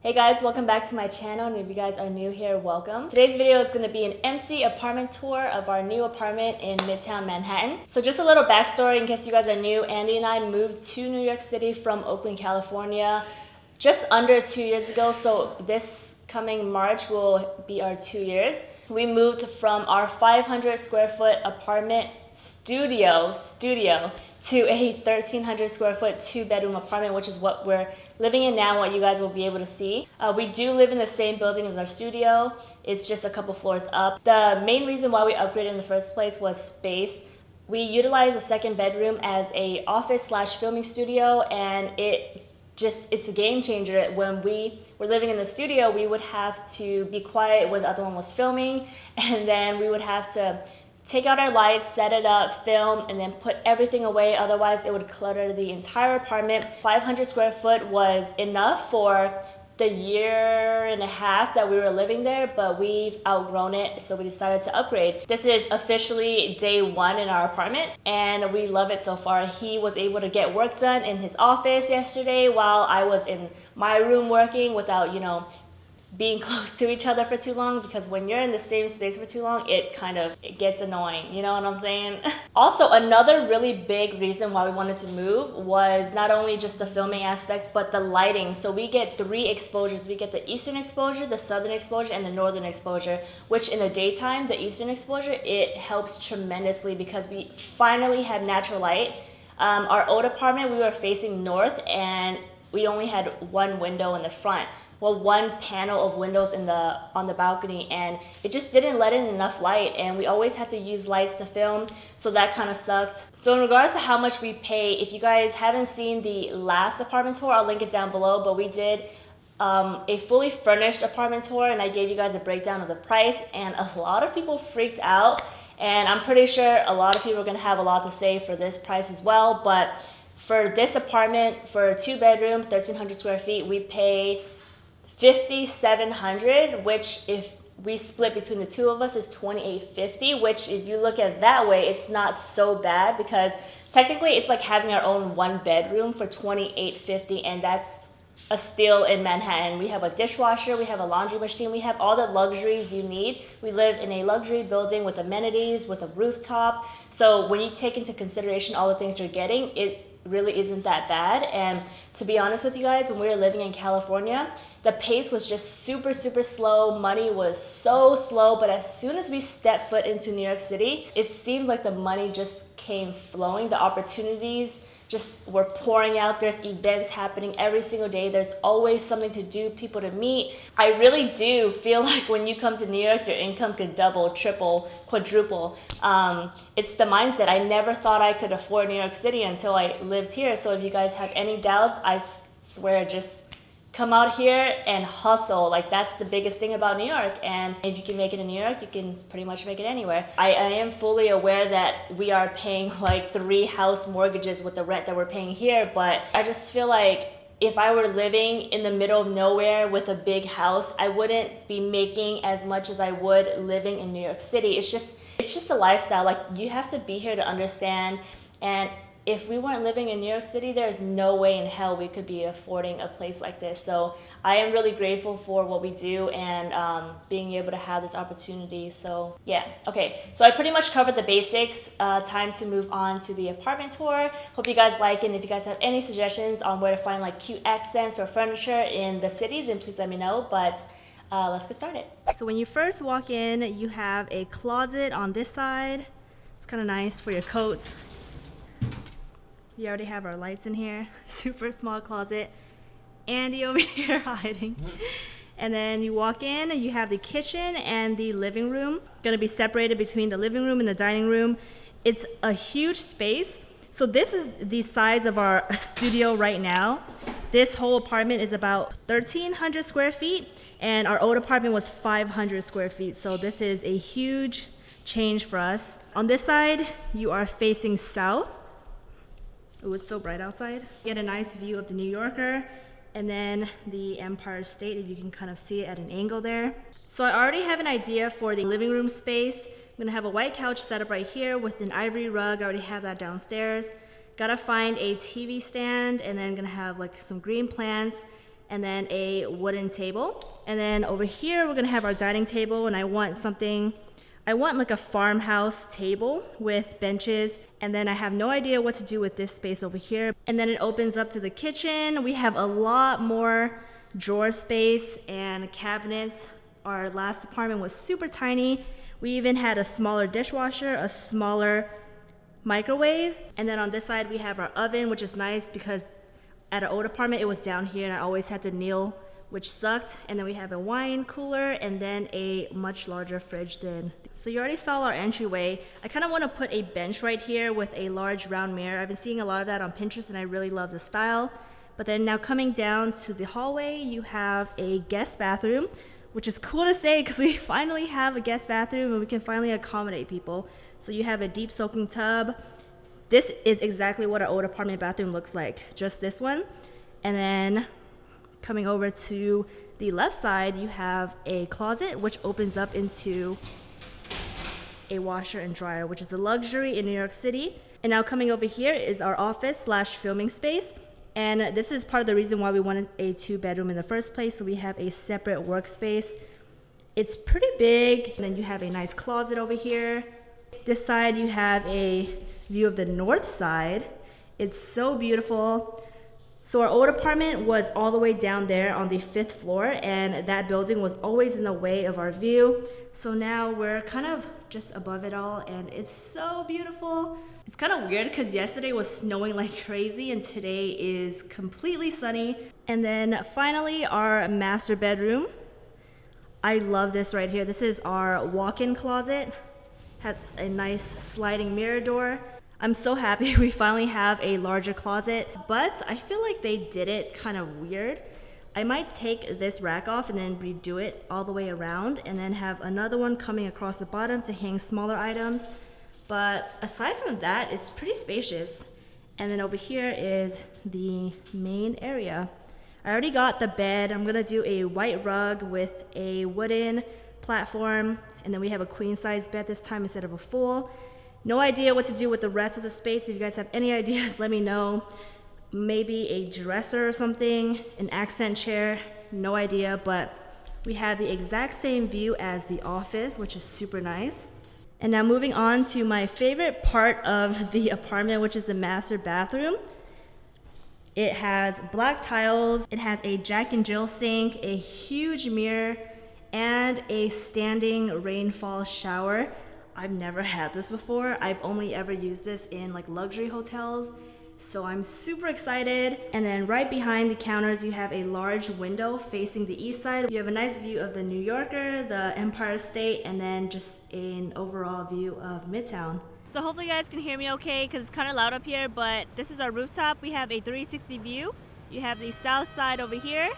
Hey guys, welcome back to my channel, and if you guys are new here, welcome. Today's video is going to be an empty apartment tour of our new apartment in Midtown Manhattan. So just a little backstory in case you guys are new. Andy and I moved to New York City from Oakland, California just under 2 years ago. So this coming March will be our 2 years. We moved from our 500 square foot apartment studio to a 1,300 square foot 2-bedroom apartment, which is what we're living in now, what you guys will be able to see. We do live in the same building as our studio. It's just a couple floors up. The main reason why we upgraded in the first place was space. We utilized the second bedroom as a office / filming studio, and it's a game changer. When we were living in the studio, we would have to be quiet when the other one was filming, and then we would have to take out our lights, set it up, film, and then put everything away. Otherwise, it would clutter the entire apartment. 500 square foot was enough for the year and a half that we were living there, but we've outgrown it, so we decided to upgrade. This is officially day 1 in our apartment, and we love it so far. He was able to get work done in his office yesterday while I was in my room working without, being close to each other for too long, because when you're in the same space for too long, it gets annoying, you know what I'm saying? Also, another really big reason why we wanted to move was not only just the filming aspects, but the lighting. So we get 3 exposures. We get the eastern exposure, the southern exposure, and the northern exposure, which in the daytime, the eastern exposure, it helps tremendously because we finally have natural light. Our old apartment, we were facing north, and we only had one window in the front. Well, one panel of windows on the balcony, and it just didn't let in enough light, and we always had to use lights to film, so that kind of sucked. So in regards to how much we pay, if you guys haven't seen the last apartment tour, I'll link it down below, but we did a fully furnished apartment tour, and I gave you guys a breakdown of the price, and a lot of people freaked out, and I'm pretty sure a lot of people are going to have a lot to say for this price as well. But for this apartment, for a 2-bedroom, 1,300 square feet, we pay $5,700, which if we split between the two of us is $2,850, which if you look at it that way, it's not so bad, because technically it's like having our own 1-bedroom for $2,850, and that's a steal in Manhattan. We have a dishwasher, we have a laundry machine, we have all the luxuries you need. We live in a luxury building with amenities, with a rooftop. So when you take into consideration all the things you're getting, it really isn't that bad. And to be honest with you guys, when we were living in California, the pace was just super slow. Money was so slow, but as soon as we stepped foot into New York City, it seemed like the money just came flowing. The opportunities just were pouring out. There's events happening every single day. There's always something to do, people to meet. I really do feel like when you come to New York, your income could double, triple, quadruple. It's the mindset. I never thought I could afford New York City until I lived here. So if you guys have any doubts, I swear, just come out here and hustle. Like, that's the biggest thing about New York. And if you can make it in New York, you can pretty much make it anywhere. I am fully aware that we are paying like 3 house mortgages with the rent that we're paying here, but I just feel like if I were living in the middle of nowhere with a big house, I wouldn't be making as much as I would living in New York City. It's just a lifestyle. Like, you have to be here to understand. And if we weren't living in New York City, there's no way in hell we could be affording a place like this. So I am really grateful for what we do and being able to have this opportunity. So yeah, okay. So I pretty much covered the basics. Time to move on to the apartment tour. Hope you guys like it. And if you guys have any suggestions on where to find like cute accents or furniture in the city, then please let me know. But let's get started. So when you first walk in, you have a closet on this side. It's kind of nice for your coats. We already have our lights in here. Super small closet. Andy over here hiding. And then you walk in and you have the kitchen and the living room. Gonna be separated between the living room and the dining room. It's a huge space. So this is the size of our studio right now. This whole apartment is about 1,300 square feet, and our old apartment was 500 square feet. So this is a huge change for us. On this side, you are facing south. Oh, it's so bright outside. Get a nice view of the New Yorker and then the Empire State, if you can kind of see it at an angle there. So I already have an idea for the living room space. I'm gonna have a white couch set up right here with an ivory rug. I already have that downstairs. Gotta find a TV stand, and then gonna have like some green plants. and then a wooden table. And then over here, we're gonna have our dining table, and I want like a farmhouse table with benches, and then I have no idea what to do with this space over here. And then it opens up to the kitchen. We have a lot more drawer space and cabinets. Our last apartment was super tiny. We even had a smaller dishwasher, a smaller microwave, and then on this side we have our oven, which is nice because at our old apartment it was down here and I always had to kneel, which sucked. And then we have a wine cooler and then a much larger fridge then. So you already saw our entryway. I kind of want to put a bench right here with a large round mirror. I've been seeing a lot of that on Pinterest and I really love the style. But then now coming down to the hallway, you have a guest bathroom, which is cool to say because we finally have a guest bathroom and we can finally accommodate people. So you have a deep soaking tub. This is exactly what our old apartment bathroom looks like, just this one. And then coming over to the left side, you have a closet which opens up into a washer and dryer, which is a luxury in New York City. And now coming over here is our office / filming space. And this is part of the reason why we wanted a 2-bedroom in the first place. So we have a separate workspace. It's pretty big. And then you have a nice closet over here. This side you have a view of the north side. It's so beautiful. So our old apartment was all the way down there on the 5th floor, and that building was always in the way of our view. So now we're kind of just above it all, and it's so beautiful. It's kind of weird because yesterday was snowing like crazy and today is completely sunny. And then finally our master bedroom. I love this right here. This is our walk-in closet. Has a nice sliding mirror door. I'm so happy we finally have a larger closet, but I feel like they did it kind of weird. I might take this rack off and then redo it all the way around and then have another one coming across the bottom to hang smaller items. But aside from that, it's pretty spacious. And then over here is the main area. I already got the bed. I'm gonna do a white rug with a wooden platform, and then we have a queen size bed this time instead of a full. No idea what to do with the rest of the space. If you guys have any ideas, let me know. Maybe a dresser or something, an accent chair, no idea, but we have the exact same view as the office, which is super nice. And now moving on to my favorite part of the apartment, which is the master bathroom. It has black tiles, it has a Jack and Jill sink, a huge mirror, and a standing rainfall shower. I've never had this before. I've only ever used this in like luxury hotels. So I'm super excited. And then right behind the counters, you have a large window facing the east side. You have a nice view of the New Yorker, the Empire State, and then just an overall view of Midtown. So hopefully you guys can hear me okay because it's kind of loud up here, but this is our rooftop. We have a 360 view. You have the south side over here.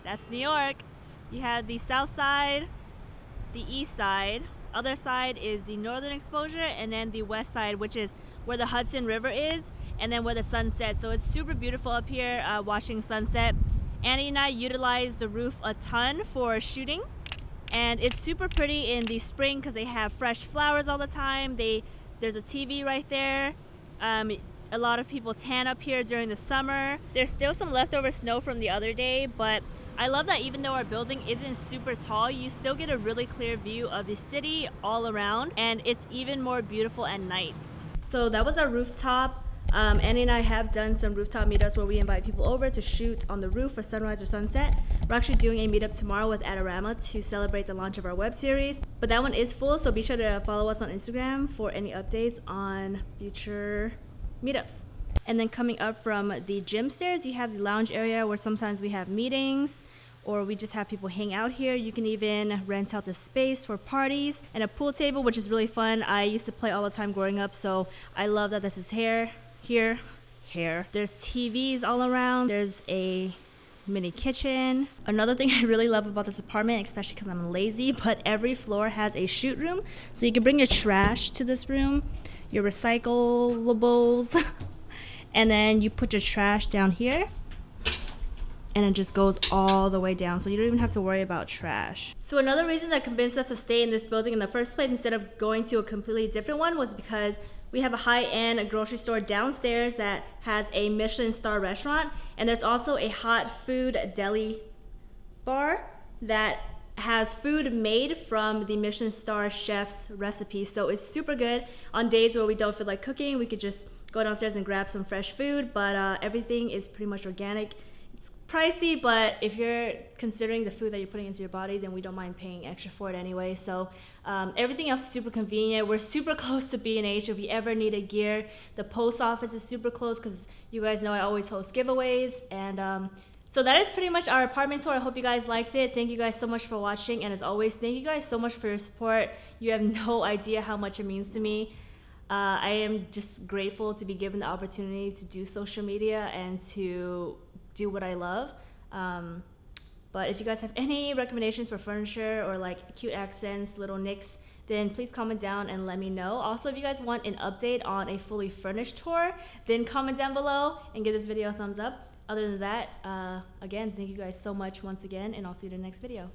That's New York. You have the south side, the east side. Other side is the northern exposure, and then the west side, which is where the Hudson River is, and then where the sun sets. So it's super beautiful up here watching sunset. Annie and I utilize the roof a ton for shooting, and it's super pretty in the spring because they have fresh flowers all the time. There's a TV right there. A lot of people tan up here during the summer. There's still some leftover snow from the other day, but I love that even though our building isn't super tall, you still get a really clear view of the city all around, and it's even more beautiful at night. So that was our rooftop. Annie and I have done some rooftop meetups where we invite people over to shoot on the roof for sunrise or sunset. We're actually doing a meetup tomorrow with Adorama to celebrate the launch of our web series. But that one is full, so be sure to follow us on Instagram for any updates on future meetups. And then coming up from the gym stairs, you have the lounge area where sometimes we have meetings or we just have people hang out here. You can even rent out the space for parties and a pool table, which is really fun. I used to play all the time growing up, so I love that this is here. There's TVs all around. There's a mini kitchen. Another thing I really love about this apartment, especially because I'm lazy, but every floor has a shoot room. So you can bring your trash to this room, your recyclables, and then you put your trash down here, and it just goes all the way down, so you don't even have to worry about trash. So another reason that convinced us to stay in this building in the first place instead of going to a completely different one was because we have a high-end grocery store downstairs that has a Michelin star restaurant, and there's also a hot food deli bar that has food made from the Michelin star chef's recipe. So it's super good. On days where we don't feel like cooking, we could just go downstairs and grab some fresh food, but everything is pretty much organic. It's pricey, but if you're considering the food that you're putting into your body, then we don't mind paying extra for it anyway. So everything else is super convenient. We're super close to B&H. If you ever need a gear, the post office is super close because you guys know I always host giveaways. And so that is pretty much our apartment tour. I hope you guys liked it. Thank you guys so much for watching. And as always, thank you guys so much for your support. You have no idea how much it means to me. I am just grateful to be given the opportunity to do social media and to do what I love. But if you guys have any recommendations for furniture or like cute accents, little nicks, then please comment down and let me know. Also, if you guys want an update on a fully furnished tour, then comment down below and give this video a thumbs up. Other than that, again, thank you guys so much once again, and I'll see you in the next video.